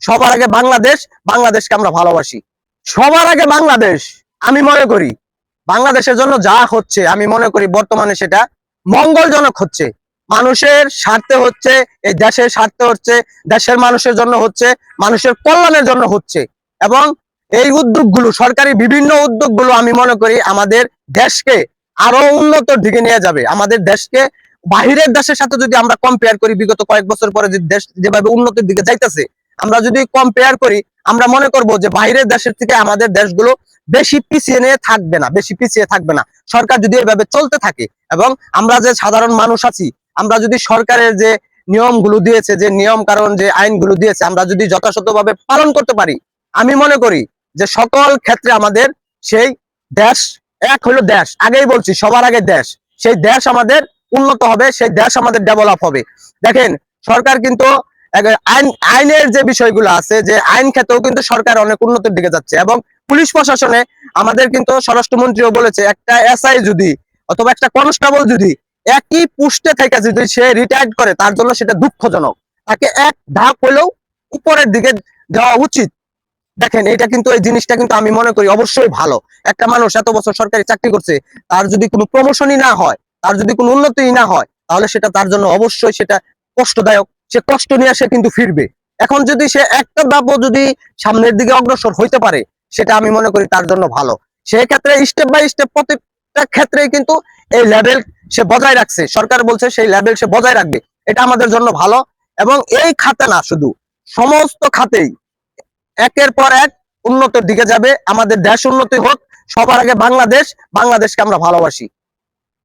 সবার আগে বাংলাদেশ, বাংলাদেশকে আমরা ভালোবাসি। সবার আগে বাংলাদেশ। আমি মনে করি বাংলাদেশের জন্য যা হচ্ছে, আমি মনে করি বর্তমানে সেটা মঙ্গলজনক হচ্ছে, মানুষের স্বার্থে হচ্ছে, এই দেশের স্বার্থে হচ্ছে, দেশের মানুষের জন্য হচ্ছে, মানুষের কল্যাণের জন্য হচ্ছে। এবং এই উদ্যোগগুলো, সরকারি বিভিন্ন উদ্যোগগুলো আমি মনে করি আমাদের দেশকে আরো উন্নতর দিকে নিয়ে যাবে। আমাদের দেশকে বাহিরের দেশের সাথে যদি আমরা কম্পেয়ার করি, বিগত কয়েক বছর পরে যে দেশ যেভাবে উন্নতির দিকে যাইতেছে, আমরা যদি কম্পেয়ার করি, আমরা মনে করব যে বাহিরের দেশের থেকে আমাদের দেশগুলো বেশি পিছিয়ে নিয়ে থাকবে না, বেশি পিছিয়ে থাকবে না, সরকার যদি এভাবে চলতে থাকে। এবং আমরা যে সাধারণ মানুষ আছি, আমরা যদি সরকারের যে নিয়মগুলো দিয়েছে, যে নিয়ম কারণ যে আইনগুলো দিয়েছে, আমরা যদি যথাযথভাবে পালন করতে পারি, আমি মনে করি যে সকল ক্ষেত্রে আমাদের সেই দেশ, এক হলো দেশ, আগেই বলছি সবার আগে দেশ, সেই দেশ আমাদের উন্নত হবে, সেই দেশ আমাদের ডেভেলপ হবে। দেখেন, সরকার কিন্তু আইনের যে বিষয়গুলো আছে, যে আইন ক্ষেত্রেও কিন্তু সরকার অনেক উন্নতির দিকে যাচ্ছে। এবং পুলিশ প্রশাসনে আমাদের কিন্তু স্বরাষ্ট্রমন্ত্রীও বলেছে, একটা এসআই যদি অথবা একটা কনস্টেবল যদি একই পোস্টে থেকে যদি সে রিটায়ার্ড করে, তার জন্য সেটা দুঃখজনক, তাকে এক ধাপ হলেও উপরের দিকে দেওয়া উচিত। দেখেন, এটা কিন্তু, এই জিনিসটা কিন্তু আমি মনে করি অবশ্যই ভালো। একটা মানুষ এত বছর সরকারি চাকরি করছে, তার যদি কোনো প্রমোশনই না হয়, তার যদি কোনো উন্নতিই না হয়, তাহলে সেটা তার জন্য অবশ্যই সেটা কষ্টদায়ক। সে কষ্ট নিয়ে সে কিন্তু ফিরবে। এখন যদি সে একটা ধাপও যদি সামনের দিকে অগ্রসর হইতে পারে, সেটা আমি মনে করি তার জন্য ভালো। সেই ক্ষেত্রে স্টেপ বাই স্টেপ প্রত্যেকটা ক্ষেত্রেই কিন্তু এই লেভেল সে বজায় রাখছে, সরকার বলছে সেই লেভেল সে বজায় রাখবে, এটা আমাদের জন্য ভালো। এবং এই খাতে না, শুধু সমস্ত খাতেই একের পর এক উন্নতির দিকে যাবে। আমাদের দেশ উন্নতি হোক, সবার আগে বাংলাদেশ, বাংলাদেশকে আমরা ভালোবাসি।